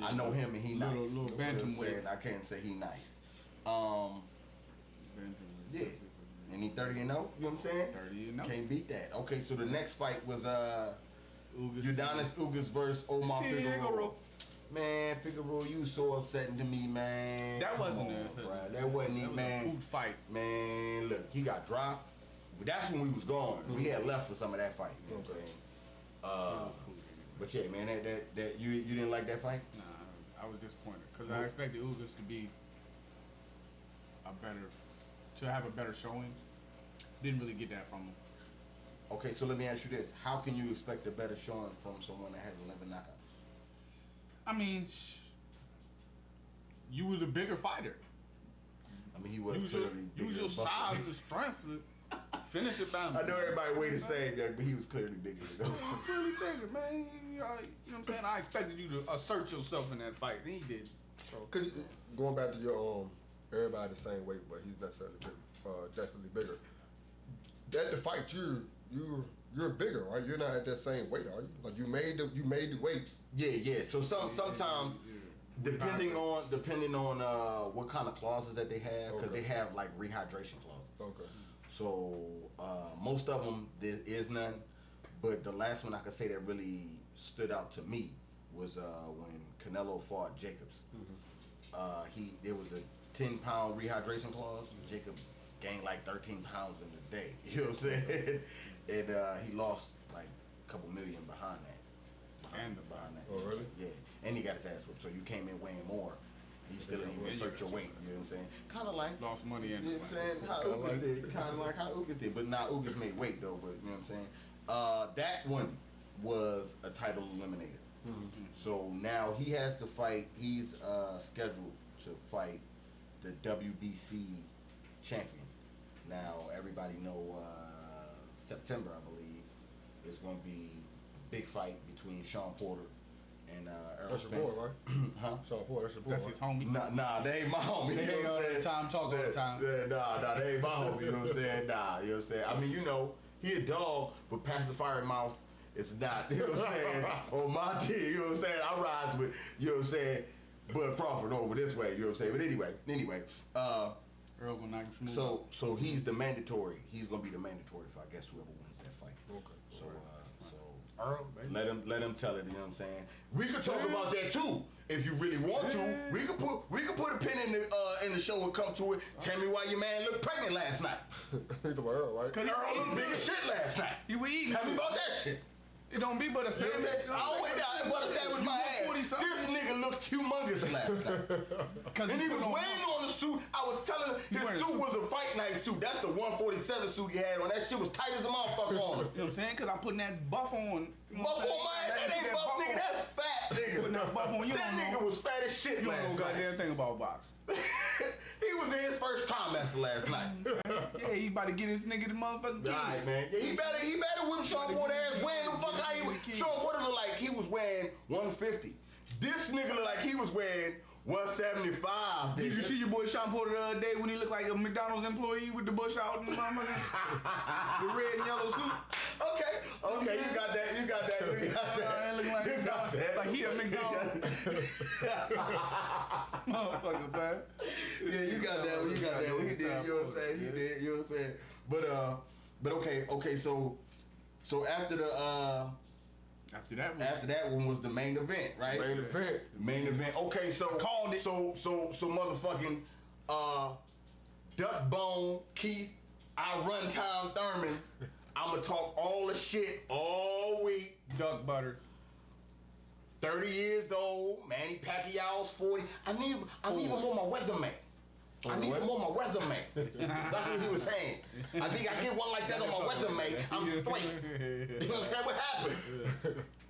I know him and he nice. Little bantamweights. I can't say he nice. Yeah. And he 30-0, you know what I'm saying? 30-0. Can't beat that. Okay, so the next fight was Ugas. Udonis Ugas versus Omar Figueroa. Figueroa. Man, Figueroa, you so upsetting to me, man. That wasn't Come on, it. bruh. That wasn't it, That was man. a food fight. Man, look, he got dropped. But that's when we was gone. We had left for some of that fight. You know what I'm saying? But yeah, man, that you didn't like that fight? Nah, I was disappointed because I expected Ugas to be have a better showing. Didn't really get that from him. Okay, so let me ask you this: how can you expect a better showing from someone that has 11 knockouts? I mean, you was a bigger fighter. I mean, he was Use clearly bigger your than Buffalo. size and strength to finish it down. I know everybody way to say it, but he was clearly bigger than them. Clearly bigger, man. You know what I'm saying? I expected you to assert yourself in that fight, and he did. Cause going back to your everybody the same weight, but he's necessarily bigger, definitely bigger. At the fight, you're bigger, right? You're not at that same weight, are you? Like you made the weight. Yeah. So sometimes, depending on what kind of clauses that they have, because they have like rehydration clauses. Okay. So most of them there is none, but the last one I could say that really stood out to me was when Canelo fought Jacobs. There was a 10-pound rehydration clause. Jacob gained like 13 pounds in a day. You know what I'm saying? And he lost like a couple million behind that. Behind that. Oh, really? Yeah, and he got his ass whipped. So you came in weighing more. You still didn't even assert your weight. You know what I'm saying? Kind of like Lost money in you know what I'm saying? How Ugas did. Kind of like how Ugas did. But now Ugas made weight though. But you know what I'm saying? That one was a title eliminator. So now he has to fight. He's scheduled to fight the WBC champion. Now everybody know September, I believe, is going to be a big fight between Sean Porter and Errol That's your Spence. boy, right? Huh? Sean Porter, that's your boy. That's right? his homie. Nah, they ain't my homie. They you hang know out what all I'm the saying? time, talk all the time. Nah, they ain't my homie. You know what I'm saying? Nah, you know what I'm saying? I mean, you know, he a dog, but pacifier mouth is not. You know what I'm saying? On my team, you know what I'm saying? I ride with, you know what I'm saying, Bud Crawford over this way. You know what I'm saying? But anyway. Earl gonna knock him smooth. So he's the mandatory. He's gonna be the mandatory for I guess whoever wins that fight. Okay. So Earl, baby. let him tell it. You know what I'm saying? We could talk about that too if you really want to. We could put a pin in the show and come to it. Tell me why your man looked pregnant last night. He's talking about Earl, right? Cause Earl looked big as shit last night. he was eating. Tell me about that shit. It don't be but a You know what I'm saying? I went down and bought a sandwich with my ass. 40-something. This nigga looked humongous last night. And he was weighing on the suit. I was telling him his suit was a fight night suit. That's the 147 suit he had on. That shit was tight as a motherfucker on him. You know what I'm saying? Cause I'm putting that buff on. You know Buff what I'm on my ass. saying? That ain't buff, nigga. That's fat, nigga. Putting that buff on you. That nigga was fat as shit You don't know last goddamn night. thing about box. He was in his first trimester last night. Yeah, he about to get his nigga the motherfucking keys. Alright, man. Yeah, he better whip Sean Porter ass weighing the fuck how he was. Sean Porter looked like he was weighing 150. This nigga looked like he was weighing 175. Did you nigga. see your boy Sean Porter the other day when he looked like a McDonald's employee with the bush out and the red and yellow suit? Okay, you got that. Looking like You got that. Like he a McDonald's. Motherfucker, man. Yeah, you got that. He did. You know what I'm saying? He did. You know what I'm saying? But okay. So after the After that one. after that one was the main event, right? Main event. Okay, so Called it. So motherfucking Duck Bone Keith, I run time Thurman. I'ma talk all the shit all week. Duck butter. 30 years old, Manny Pacquiao's 40. I need him on my resume. I need him on my resume. That's what he was saying. I think I get one like that on my resume, I'm straight. You know what I'm saying? What happened?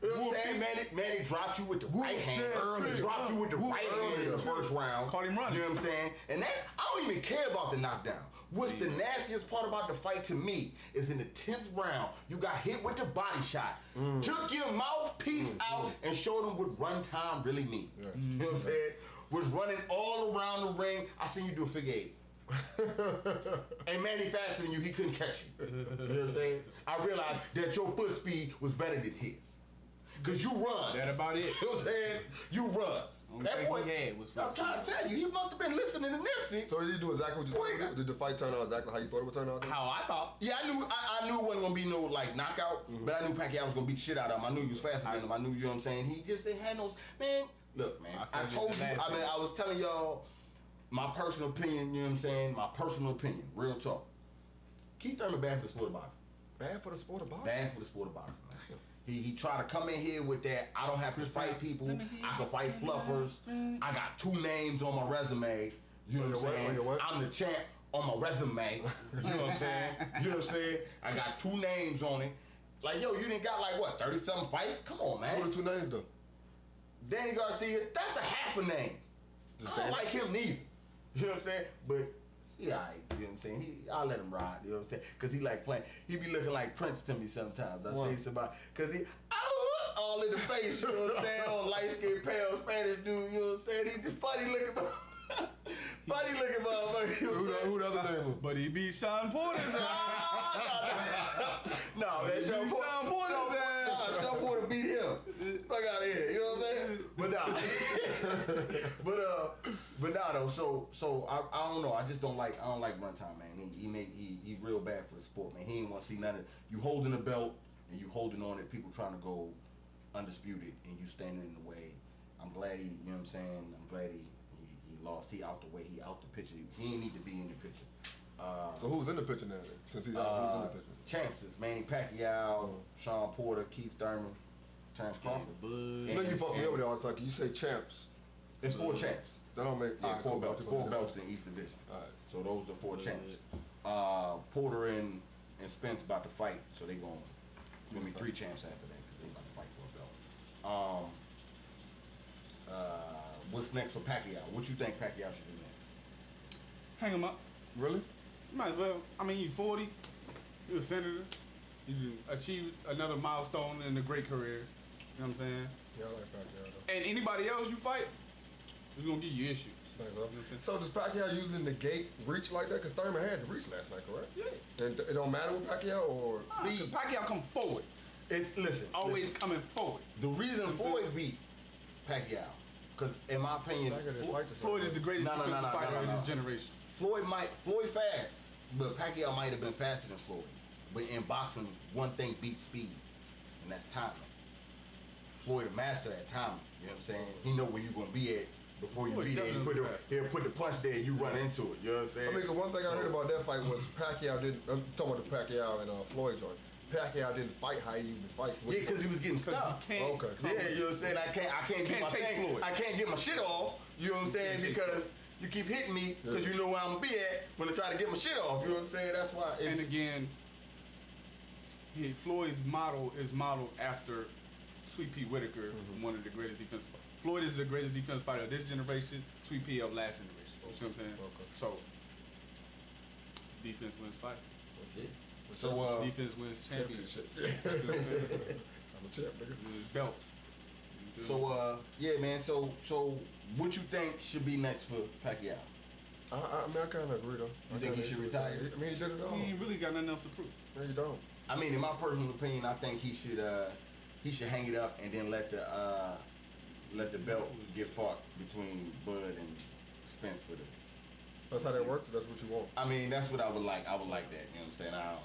You know what I'm saying? Manny dropped you with the right hand. Dropped you with the right hand in the first round. Caught him running. You know what I'm saying? And that, I don't even care about the knockdown. What's the nastiest part about the fight to me is in the 10th round, you got hit with the body shot, took your mouthpiece out, and showed them what run time really means. Yeah. You know what I'm saying? Was running all around the ring. I seen you do a figure eight. And Manny faster than you, he couldn't catch you. You know what I'm saying? I realized that your foot speed was better than his. Cause you run. That about it. You know what I'm saying? You run. Only That thing boy, he had was I'm trying to tell you, he must have been listening to Nipsey. So did you do exactly what you thought it would do? Did the fight turn out exactly how you thought it would turn out? How I thought. Yeah, I knew it wasn't gonna be no like knockout, but I knew Pacquiao was gonna beat the shit out of him. I knew he was faster than him. I knew, you know what I'm saying? He just didn't have no, man, look, man, I told you, I was telling y'all my personal opinion, you know what I'm saying? My personal opinion, real talk. Keith Thurman bad for the sport of boxing. Bad for the sport of boxing? Bad for the sport of boxing, man. He tried to come in here with that, I don't have to fight people, I can fight fluffers, I got 2 names on my resume, you know what I'm saying? I'm the champ on my resume, you know what I'm saying? You know what I'm saying? I got 2 names on it. Like, yo, you didn't got like, what, 30-something fights? Come on, man. What are 2 names, though? Danny Garcia, that's a half a name. I don't like him neither. You know what I'm saying? But he alright, you know what I'm saying? I'll let him ride, you know what I'm saying? Cause he like playing, he be looking like Prince to me sometimes. I say somebody, cause he, all in the face, you know what I'm saying? On light skinned, pale Spanish dude, you know what I'm saying? He just funny looking, funny looking motherfucker. So who the other name was? But he beat Sean Porter. No, man, Sean Porter. Sean Porter beat him. Fuck out of here, you know what I'm saying? But nah. but nah though. So I don't know. I don't like runtime, man. He real bad for the sport, man. He ain't want to see none of you holding the belt and you holding on it. People trying to go undisputed and you standing in the way. I'm glad he, you know what I'm saying? I'm glad he lost. He out the way. He out the picture. He ain't need to be in the picture. So who's in the picture now then? Since he's out, who's in the picture? Champs is Manny Pacquiao, Sean Porter, Keith Thurman, Terrence Crawford. You know you fuck me over there all the time. Can you say champs? It's 4 champs. That don't make 4 belts. 4 belts in each division. All right. So those are 4 champs. Porter and Spence about to fight, so they gonna be 3 champs after that because they about to fight for a belt. What's next for Pacquiao? What you think Pacquiao should do next? Hang him up. Really? Might as well. I mean, you're 40. You're a senator. You achieved another milestone in a great career. You know what I'm saying? Yeah, I like Pacquiao though. And anybody else you fight is gonna give you issues. Thanks, so does Pacquiao using the gate reach like that? Because Thurman had the reach last night, correct? Yeah. And it don't matter with Pacquiao or speed? Pacquiao come forward. Listen. Always coming forward. The reason Floyd beat Pacquiao, because in my opinion, Floyd is the greatest defensive fighter of this generation. Floyd fast, but Pacquiao might have been faster than Floyd. But in boxing, one thing beats speed, and that's timing. Floyd a master at timing. You know what I'm saying? He know where you're gonna be at before you be there. He'll put the punch there, and you run into it. You know what I'm saying? I mean, the one thing I heard about that fight was Pacquiao didn't. I'm talking about the Pacquiao and Floyd joint. Pacquiao didn't fight how he used to fight. Yeah, because he was getting stuck. Okay. Yeah, you know what I'm saying? I can't get my thing. Floyd. I can't get my shit off. You know what I'm saying? Because you keep hitting me because you know where I'm gonna be at when I try to get my shit off. You know what I'm saying? That's why. And again, Floyd's model is modeled after Sweet Pea Whitaker, one of the greatest defensive fighters. Floyd is the greatest defensive fighter of this generation, Sweet Pea of last generation. You see what I'm saying? Okay. So, defense wins fights. Okay. So, defense wins championships. I'm a champ, nigga. Belts. So, yeah, man. So, what you think should be next for Pacquiao? I mean, I kind of agree though. You think he should retire? I mean, he did it all. He ain't really got nothing else to prove. No, you don't. I mean, in my personal opinion, I think he should hang it up and then let the belt get fought between Bud and Spence for this. That's how that works. That's what you want. I mean, that's what I would like. I would like that. You know what I'm saying?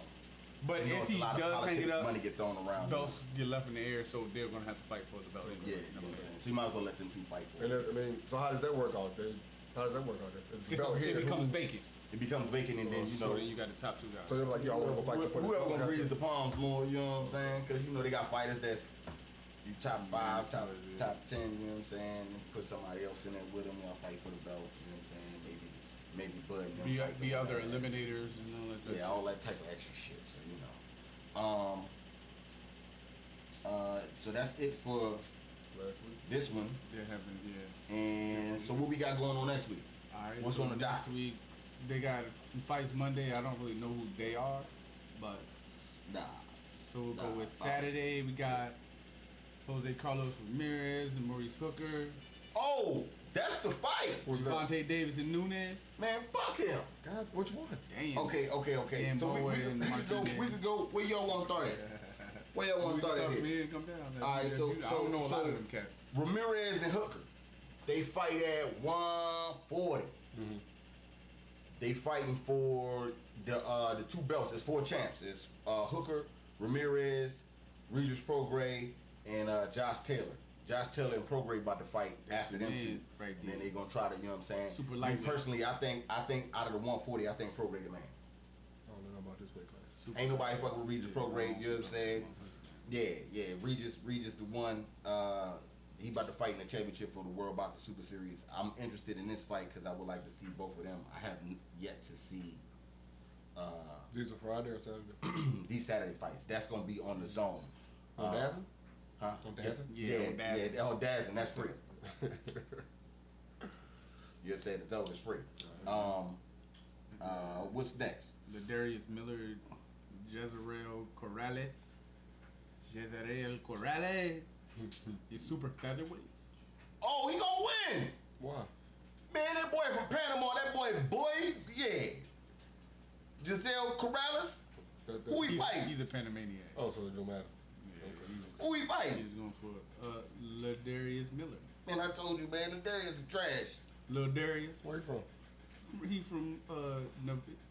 But if he does hang it up, money get thrown around. Belts get left in the air, so they're gonna have to fight for the belt. Yeah, you know what I'm saying? So you might as well let them 2 fight for it. And I mean, so how does that work out, Dave? How does that work out there? It's the belt here. It becomes vacant. It becomes vacant, and then you know. So then you got the top 2 guys. So they're like, yo, I want to go fight you for this Whoever belt. gonna grease the palms more, you know what I'm saying? Because you know they got fighters that's you top 5, top 10, you know what I'm saying? Put somebody else in there with them, y'all fight for the belt, you know what I'm saying? Maybe maybe Bud and them Be fight be them other and all that. eliminators and all that. Yeah, all that type of extra shit. So so that's it for Last week. this one. They're having And so what we got going on next week? All right. What's so on the next dock? week? They got some fights Monday. I don't really know who they are, but Nah. so we'll go Nah, with Saturday. We got Jose Carlos Ramirez and Maurice Hooker. Oh, that's the fight. What's that? Devontae Davis and Nunes. Man, fuck him. God, which one? Damn. Okay. Dan So we Boyd could and go. Martinez. We could go. Where y'all want to start at? Where y'all want to start at? Here? Me and come down. All right, so- I don't know a lot so- of them cats. Ramirez and Hooker. They fight at 140. Mm-hmm. They fighting for the two belts. There's 4 champs. It's Hooker, Ramirez, Regis Prograis, and Josh Taylor. Josh Taylor and Prograis about to fight after them two. Right And then there. they gonna try to, you know what I'm saying? Super Me lightweight. personally, I think out of the 140, I think Prograis the man. I don't know about this weight class. Ain't nobody fucking with Regis Prograis, you know what I'm saying? Yeah, Regis the one. He about to fight in the championship for the World Boxing Super Series. I'm interested in this fight because I would like to see both of them. I haven't yet to see These are Friday or Saturday? these Saturday fights. That's gonna be on the zone. On Dazzle? Huh? On Dazzle? Yeah, on Dazzle. That's free. You know what I'm saying? The zone is free. What's next? Ladarius Miller, Jezreel Corrales. Jezreel Corrales. He's super featherweights. Oh, he gonna win! Why? Man, that boy from Panama, yeah. Giselle Corrales, who he fighting? He's a Panamaniac. Oh, so it don't matter. Who he He's fighting? going for Ladarius Miller. Man, I told you, man, the Darius is trash. Lil Darius. Where you from? He from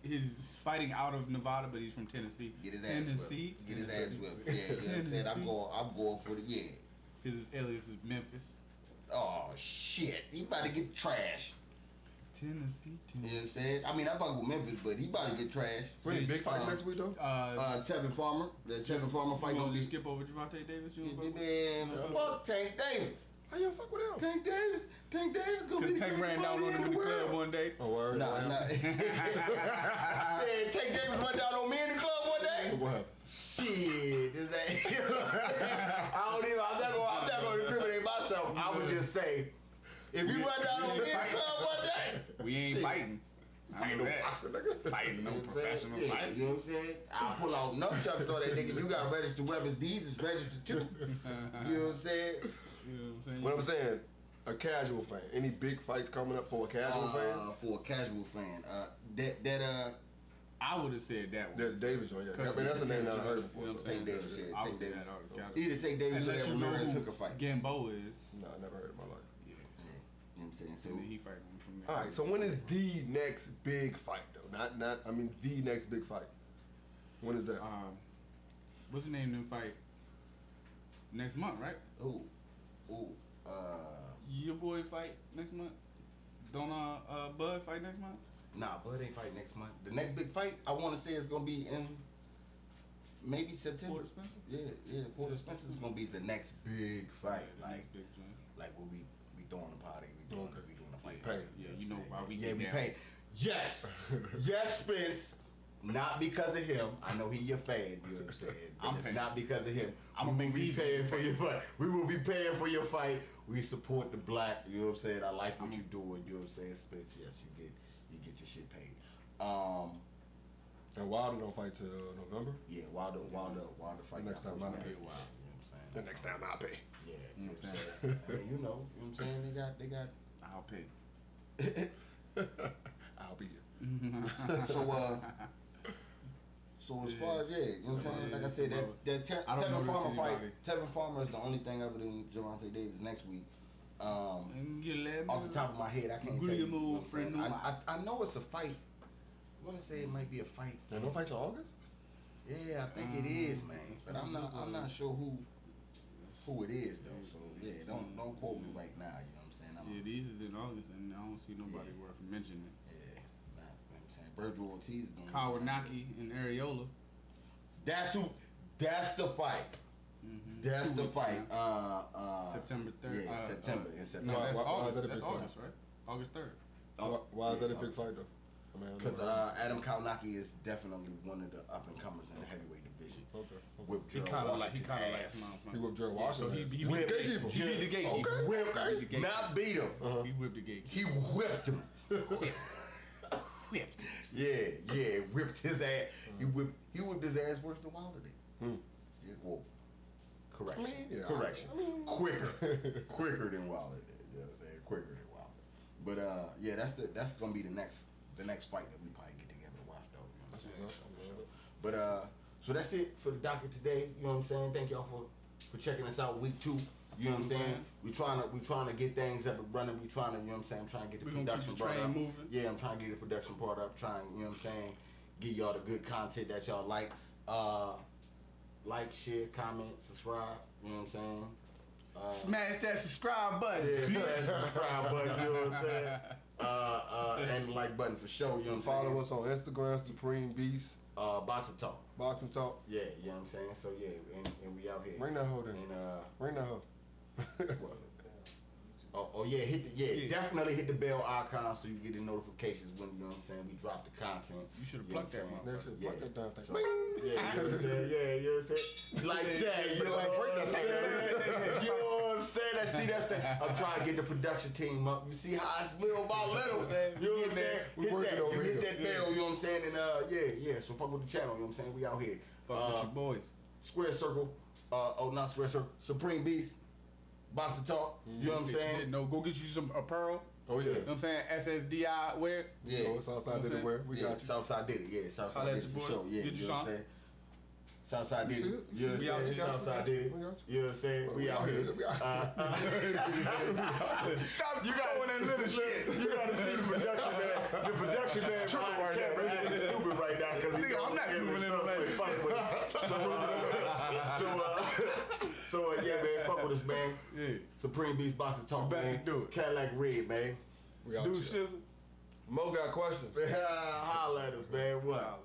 he's fighting out of Nevada, but he's from Tennessee. Get his ass Tennessee. whipped. Get his ass whipped. Yeah, you know what I'm saying? I'm going for the yeah. His alias is Memphis. Oh shit, he about to get trash. Tennessee. You know what I'm saying? I mean, I fuck with Memphis, but he about to get trash. So any big fights next week though? Tevin Farmer, the Tevin Farmer fight You gonna want to be. skip over Devontae Davis? You wanna fuck with- Man, fuck Tank Davis. How y'all fuck with him? Tank Davis gonna be Cause the Tank greatest ran down fighter on him in the world. club one day. Oh, word? Nah. Man, Tank Davis run down on me in the club one day. What happened? Shit, is that? I'm not gonna incriminate myself. I would just say, if you run down on me in the club one day, We ain't shit. fighting. I Ain't know no that. boxing, nigga. Fighting no You know what I'm professional saying? fight. You know what I'm saying? I'll pull out nunchucks on that nigga. You got registered weapons. These is registered too. You know what I'm saying? You know what I'm saying? What I'm saying, a casual fan. Any big fights coming up for a casual fan? For a casual fan, I would have said that one. The Davis joint, yeah. I mean, that's a name that I heard before. You know what So. I'm saying? Tank Davis, yeah. I Tank would say Davis. that out of casual. Either take Davis or Unless that you know Ramirez who Hooker fight. Gambo is. No, I never heard in my life. Yeah. Yeah. You know what I'm saying? And then he fighting from there. All right, so when is the next big fight though? I mean the next big fight. When is that? What's the name of them fight? Next month, right? Ooh. Your boy fight next month. Don't Bud fight next month? Nah, Bud ain't fight next month. The next big fight, I want to say is gonna be in maybe September. Porter Spencer? Yeah. Porter Spencer is gonna be the next big fight. Yeah, Like big joint. when we throwing a party, we doing a fight. Pay. Yeah, you know why we Yeah, get we down. pay. Yes, yes, Spence. Not because of him. I know he your fan. You know what I'm saying? But I'm it's paying. not because of him. I'm We a will be reason. paying for your fight. We will be paying for your fight. We support the black. You know what I'm saying? I like what I'm a- you doing. You know what I'm saying? Spence. Yes, you get your shit paid. And Wilder don't fight till November. Yeah, Wilder fight. Next time got I pushed pay. back. You know what I'm saying? The next time I pay. Yeah, You know what I'm saying? I mean, you know what I'm saying? They got. I'll pay. I'll be here. So as far as you know what I'm saying? Like I said, that I don't Tevin know Farmer this fight. anybody. Tevin Farmer is the only thing other than Javante Davis next week. And you let me Off the top of my head, I can't tell Good you. move, You know what I'm friend, saying? no. I know it's a fight. I want to say it might be a fight. And no fight till August. Yeah, I think it is, man. But I'm not sure who it is though. So yeah, don't quote me right now. You know what I'm saying? Yeah, these is in August, and I don't see nobody Yeah. worth mentioning. Yeah, nah, you know what I'm saying? Virgil Ortiz is doing Kawanaki and Areola. That's the fight. Mm-hmm. That's the fight. September 3rd. Yeah, September. In September. No, that's Why is August. that a That's big fight? August, right? August 3rd. Why is that a big fight though? I mean, Because Adam Kaunaki is definitely one of the up and comers in the heavyweight division. Okay. Whipped He Gerald kind of like Washington ass. He whipped Gerald So Washington. he ass. beat the Whipped gatekeeper. He beat the gatekeeper. Okay. Whipped, He beat the gatekeeper. not beat him. He whipped the gatekeeper. He whipped him. Whipped. Yeah, whipped his ass. He whipped his ass worse than Wilder did. Yeah, well, correction. I mean, yeah, correction. I mean- quicker than Wilder did. You know what I'm saying? Quicker than Wilder. But yeah, that's gonna be the next fight that we probably get together to watch though. You know what I'm saying? But so that's it for the docket today. You know what I'm saying? Thank y'all for checking us out week 2. You know what I'm saying? We trying to get things up and running. We trying to, you know what I'm saying? I'm trying to get the We gonna production keep the part train up. moving. Yeah, I'm trying to get the production part up. Trying, you know what I'm saying? Give y'all the good content that y'all like. Like, share, comment, subscribe. You know what I'm saying? Smash that subscribe button. Yeah, smash the subscribe button. You know what I'm saying? And the like button for sure. You know what I'm saying? Follow us on Instagram, Supreme Beast, Boxing Talk. Boxing Talk. Yeah, you know what I'm saying? So yeah, and we out here. Bring that hoe in. And Bring that hoe. definitely hit the bell icon so you get the notifications when, you know what I'm saying, we drop the content. You should have You know plucked that what I'm one. That shit, Yeah. fuck that damn thing. So, yeah, you know what I'm saying? Yeah, you know what I'm saying? Like that, you know what I'm saying? You know what I'm saying? That's the, I'm trying to get the production team up. You see how I little by little. You know what I'm saying? We Hit working that, over you hit here. that bell, you know what I'm saying? And yeah, so fuck with the channel, you know what I'm saying? We out here. Fuck with your boys. Square Circle, not Square Circle, Supreme Beast, Boxing Talk, you know what I'm saying? No, go get you some apparel. Oh yeah. You know what I'm saying? SSDI wear. Yeah. Oh, Southside did it where? We got you. Southside did it, yeah. Holla Southside at did it your for boy. sure, yeah. Get you You know what I'm some. saying? Southside did it. You know We what out I'm saying? here. Southside did it. We got You know what I'm saying? We out here. We out Stop showing that little shit. You gotta see the production man. The production man behind the camera acting stupid right now because Nigga, I'm not zooming in on that. So yeah, man, fuck with us, man. Yeah. Supreme Beast Boxing Talk, Best man. to do it. Cadillac Red, man. We out Do here. shizzle. Mo got questions. Holla at us, man. What? Holla.